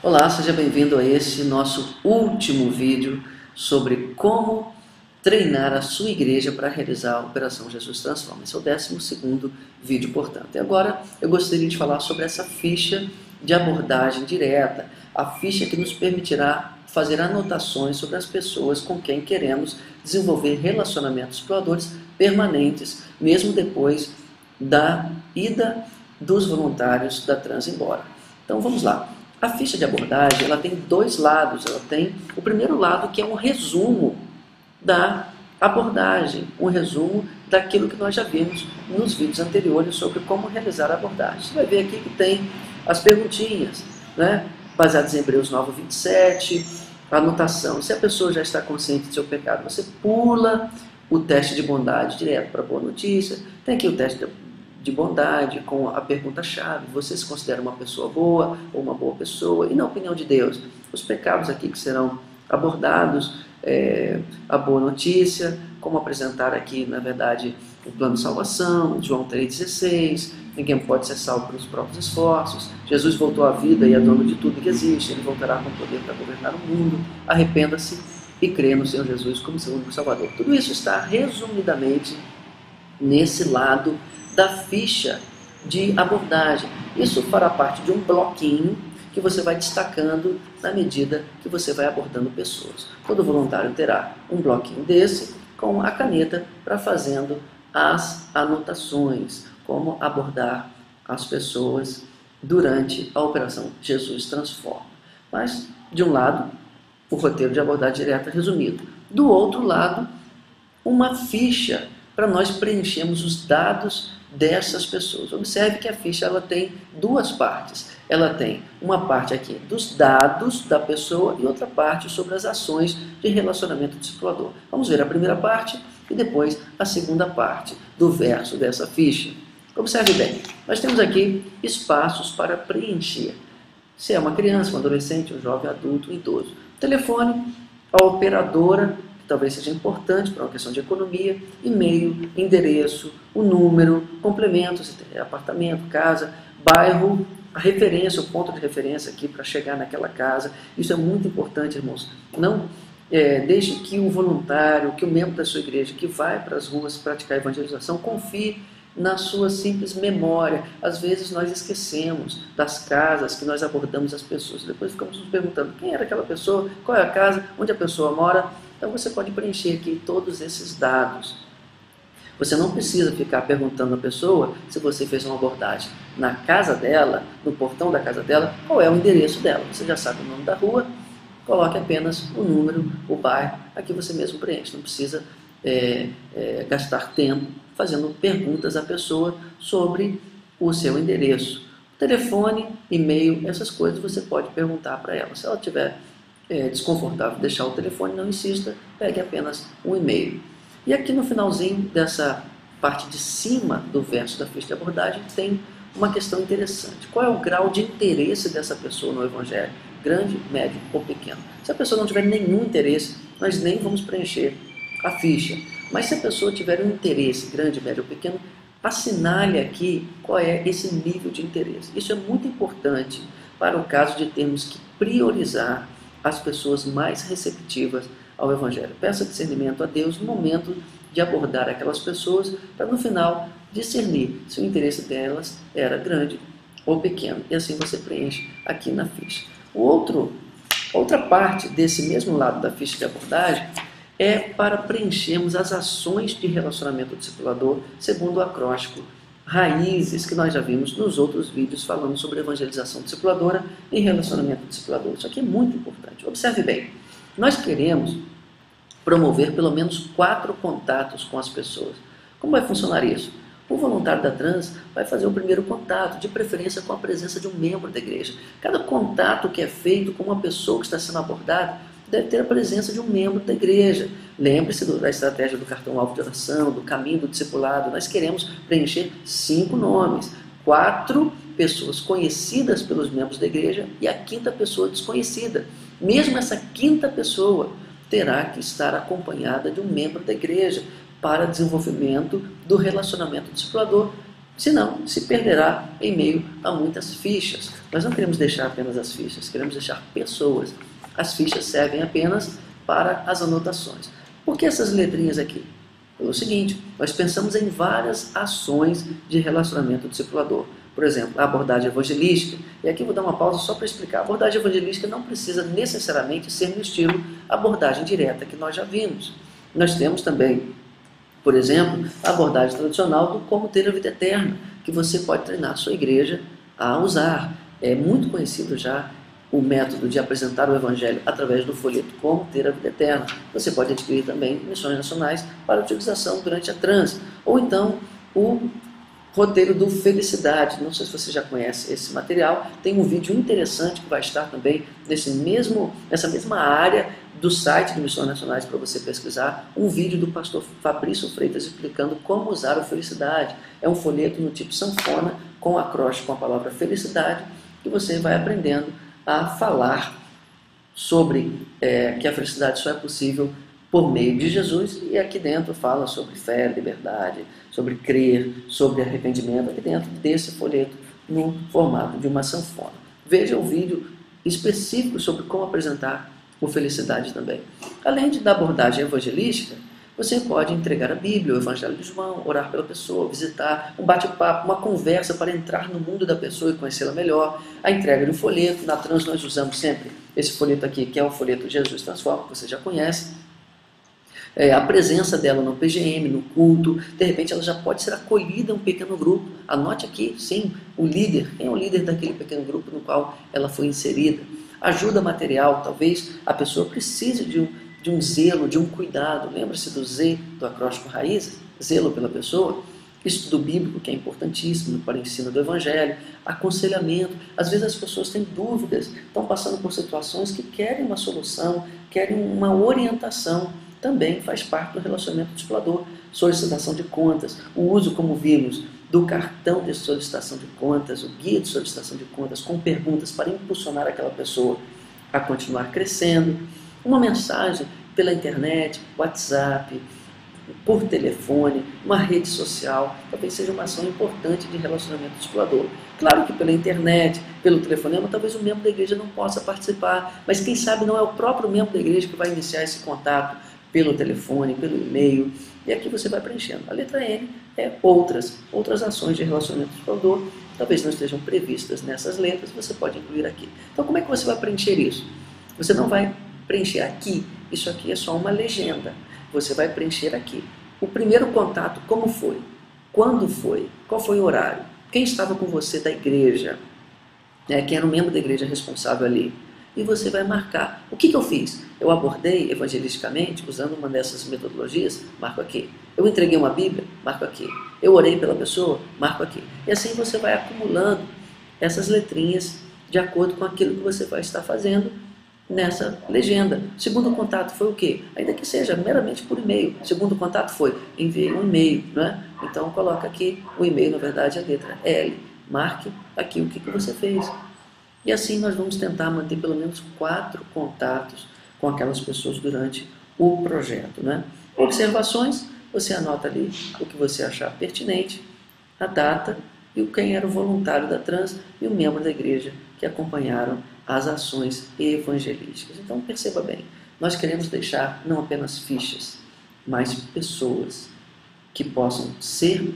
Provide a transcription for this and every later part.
Olá, seja bem-vindo a esse nosso último vídeo sobre como treinar a sua igreja para realizar a Operação Jesus Transforma. Esse é o 12º vídeo, portanto. E agora eu gostaria de falar sobre essa ficha de abordagem direta, a ficha que nos permitirá fazer anotações sobre as pessoas com quem queremos desenvolver relacionamentos exploradores permanentes, mesmo depois da ida dos voluntários da Trans embora. Então vamos lá. A ficha de abordagem ela tem dois lados. Ela tem o primeiro lado, que é um resumo da abordagem, um resumo daquilo que nós já vimos nos vídeos anteriores sobre como realizar a abordagem. Você vai ver aqui que tem as perguntinhas, né, baseadas em Hebreus 9, 27, a anotação. Se a pessoa já está consciente do seu pecado, você pula o teste de bondade direto para a boa notícia. Tem aqui o teste de bondade com a pergunta-chave: você se considera uma pessoa boa ou uma boa pessoa? E na opinião de Deus, os pecados aqui que serão abordados, a boa notícia, como apresentar aqui, na verdade, o plano de salvação, João 3,16, ninguém pode ser salvo pelos próprios esforços, Jesus voltou à vida e é dono de tudo que existe, ele voltará com poder para governar o mundo, arrependa-se e crê no Senhor Jesus como seu único Salvador. Tudo isso está resumidamente nesse lado da ficha de abordagem. Isso fará parte de um bloquinho que você vai destacando na medida que você vai abordando pessoas. Todo voluntário terá um bloquinho desse com a caneta para fazendo as anotações, como abordar as pessoas durante a Operação Jesus Transforma. Mas, de um lado, o roteiro de abordagem direta resumido. Do outro lado, uma ficha para nós preenchermos os dados dessas pessoas. Observe que a ficha ela tem duas partes. Ela tem uma parte aqui dos dados da pessoa e outra parte sobre as ações de relacionamento discipulador. Vamos ver a primeira parte e depois a segunda parte do verso dessa ficha. Observe bem, nós temos aqui espaços para preencher. Se é uma criança, um adolescente, um jovem, adulto, um idoso. Telefone, a operadora, talvez seja importante para uma questão de economia, e-mail, endereço, o número, complementos, se tem apartamento, casa, bairro, a referência, o ponto de referência aqui para chegar naquela casa. Isso é muito importante, irmãos. Não deixe que o voluntário, que o membro da sua igreja que vai para as ruas praticar evangelização, confie na sua simples memória. Às vezes nós esquecemos das casas que nós abordamos as pessoas. Depois ficamos nos perguntando quem era aquela pessoa, qual é a casa, onde a pessoa mora. Então você pode preencher aqui todos esses dados. Você não precisa ficar perguntando à pessoa se você fez uma abordagem na casa dela, no portão da casa dela, qual é o endereço dela. Você já sabe o nome da rua, coloque apenas o número, o bairro, aqui você mesmo preenche. Não precisa gastar tempo fazendo perguntas à pessoa sobre o seu endereço. Telefone, e-mail, essas coisas você pode perguntar para ela. Se ela tiver desconfortável deixar o telefone, não insista, pegue apenas um e-mail. E aqui no finalzinho dessa parte de cima do verso da ficha de abordagem tem uma questão interessante. Qual é o grau de interesse dessa pessoa no Evangelho? Grande, médio ou pequeno? Se a pessoa não tiver nenhum interesse, nós nem vamos preencher a ficha. Mas se a pessoa tiver um interesse grande, médio ou pequeno, assinale aqui qual é esse nível de interesse. Isso é muito importante para o caso de termos que priorizar as pessoas mais receptivas ao Evangelho. Peça discernimento a Deus no momento de abordar aquelas pessoas, para no final discernir se o interesse delas era grande ou pequeno. E assim você preenche aqui na ficha. Outra parte desse mesmo lado da ficha de abordagem é para preenchermos as ações de relacionamento discipulador segundo o acróstico Raízes, que nós já vimos nos outros vídeos falando sobre evangelização discipuladora e relacionamento discipulador. Isso aqui é muito importante. Observe bem, nós queremos promover pelo menos 4 contatos com as pessoas. Como vai funcionar isso? O voluntário da Trans vai fazer o primeiro contato, de preferência com a presença de um membro da igreja. Cada contato que é feito com uma pessoa que está sendo abordada deve ter a presença de um membro da igreja. Lembre-se da estratégia do cartão-alvo de oração, do caminho do discipulado. Nós queremos preencher 5 nomes, 4 pessoas conhecidas pelos membros da igreja e a 5ª pessoa desconhecida. Mesmo essa 5ª pessoa terá que estar acompanhada de um membro da igreja para desenvolvimento do relacionamento discipulador Senão, se perderá em meio a muitas fichas. Nós não queremos deixar apenas as fichas, queremos deixar pessoas. As fichas servem apenas para as anotações. Por que essas letrinhas aqui? Pelo seguinte, nós pensamos em várias ações de relacionamento discipulador. Por exemplo, a abordagem evangelística. E aqui eu vou dar uma pausa só para explicar. A abordagem evangelística não precisa necessariamente ser no estilo abordagem direta que nós já vimos. Nós temos também, por exemplo, a abordagem tradicional do como ter a vida eterna, que você pode treinar a sua igreja a usar. É muito conhecido já o método de apresentar o Evangelho através do folheto Como Ter a Vida Eterna. Você pode adquirir também missões nacionais para utilização durante a trans. Ou então o roteiro do Felicidade. Não sei se você já conhece esse material. Tem um vídeo interessante que vai estar também nessa mesma área do site de Missões Nacionais para você pesquisar. Um vídeo do pastor Fabrício Freitas explicando como usar o Felicidade. É um folheto no tipo sanfona com acróstico com a palavra felicidade que você vai aprendendo a falar sobre que a felicidade só é possível por meio de Jesus, e aqui dentro fala sobre fé, liberdade, sobre crer, sobre arrependimento, aqui dentro desse folheto no formato de uma sanfona. Veja o vídeo específico sobre como apresentar o Felicidade também. Além da abordagem evangelística, você pode entregar a Bíblia, o Evangelho de João, orar pela pessoa, visitar, um bate-papo, uma conversa para entrar no mundo da pessoa e conhecê-la melhor, a entrega de um folheto. Na trans nós usamos sempre esse folheto aqui, que é o folheto Jesus Transforma, que você já conhece. A presença dela no PGM, no culto, de repente ela já pode ser acolhida em um pequeno grupo. Anote aqui, sim, o líder, quem é o líder daquele pequeno grupo no qual ela foi inserida. Ajuda material, talvez a pessoa precise de um zelo, de um cuidado. Lembra-se do Z, do acróstico raiz, zelo pela pessoa. Estudo bíblico, que é importantíssimo para o ensino do Evangelho. Aconselhamento. Às vezes as pessoas têm dúvidas, estão passando por situações que querem uma solução, querem uma orientação. Também faz parte do relacionamento discipulador. Solicitação de contas, o uso, como vimos, do cartão de solicitação de contas, o guia de solicitação de contas, com perguntas para impulsionar aquela pessoa a continuar crescendo. Uma mensagem pela internet, WhatsApp, por telefone, uma rede social, talvez seja uma ação importante de relacionamento discipulador. Claro que pela internet, pelo telefonema, talvez o membro da igreja não possa participar, mas quem sabe não é o próprio membro da igreja que vai iniciar esse contato pelo telefone, pelo e-mail, e aqui você vai preenchendo. A letra N é outras ações de relacionamento discipulador, talvez não estejam previstas nessas letras, você pode incluir aqui. Então como é que você vai preencher isso? Você não vai preencher aqui, isso aqui é só uma legenda. Você vai preencher aqui. O primeiro contato, como foi? Quando foi? Qual foi o horário? Quem estava com você da igreja? Quem era o membro da igreja responsável ali? E você vai marcar. O que eu fiz? Eu abordei evangelisticamente, usando uma dessas metodologias, marco aqui. Eu entreguei uma Bíblia, marco aqui. Eu orei pela pessoa, marco aqui. E assim você vai acumulando essas letrinhas de acordo com aquilo que você vai estar fazendo nessa legenda. Segundo contato foi o quê? Ainda que seja meramente por e-mail. Segundo contato foi, enviei um e-mail, não é? Então coloca aqui o e-mail, na verdade, a letra L. Marque aqui o que você fez. E assim nós vamos tentar manter pelo menos 4 contatos com aquelas pessoas durante o projeto, né? Observações, você anota ali o que você achar pertinente, a data e quem era o voluntário da trans e o membro da igreja que acompanharam as ações evangelísticas. Então perceba bem, nós queremos deixar não apenas fichas, mas pessoas que possam ser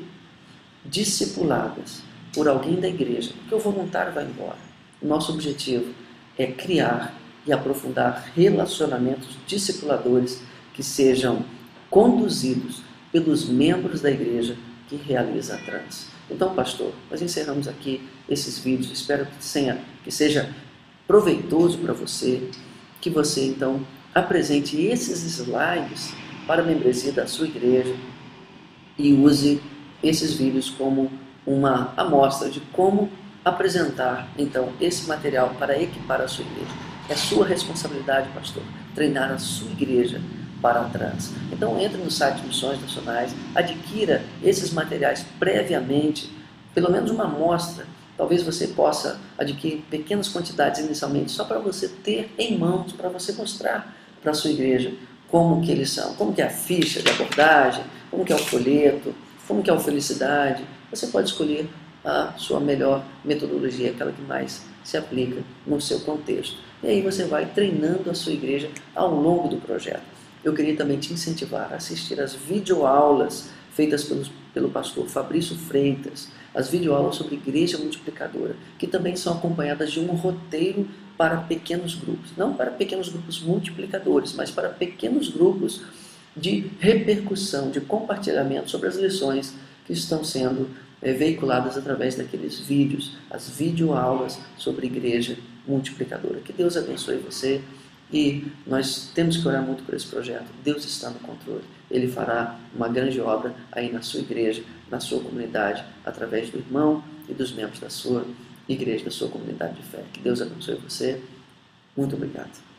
discipuladas por alguém da igreja, porque o voluntário vai embora. Nosso objetivo é criar e aprofundar relacionamentos discipuladores que sejam conduzidos pelos membros da igreja que realiza a trans. Então, pastor, nós encerramos aqui esses vídeos. Espero que seja proveitoso para você, que você então apresente esses slides para a membresia da sua igreja e use esses vídeos como uma amostra de como apresentar então esse material para equipar a sua igreja. É sua responsabilidade, pastor, treinar a sua igreja para a trans. Então entre no site de Missões Nacionais, adquira esses materiais previamente, pelo menos uma amostra. Talvez você possa adquirir pequenas quantidades inicialmente, só para você ter em mãos, para você mostrar para a sua igreja como que eles são, como que é a ficha de abordagem, como que é o folheto, como que é o Felicidade, você pode escolher a sua melhor metodologia, aquela que mais se aplica no seu contexto. E aí você vai treinando a sua igreja ao longo do projeto. Eu queria também te incentivar a assistir às videoaulas feitas pelo pastor Fabrício Freitas, as videoaulas sobre igreja multiplicadora, que também são acompanhadas de um roteiro para pequenos grupos. Não para pequenos grupos multiplicadores, mas para pequenos grupos de repercussão, de compartilhamento sobre as lições que estão sendo veiculadas através daqueles vídeos, as videoaulas sobre igreja multiplicadora. Que Deus abençoe você e nós temos que orar muito por esse projeto. Deus está no controle. Ele fará uma grande obra aí na sua igreja, na sua comunidade, através do irmão e dos membros da sua igreja, da sua comunidade de fé. Que Deus abençoe você. Muito obrigado.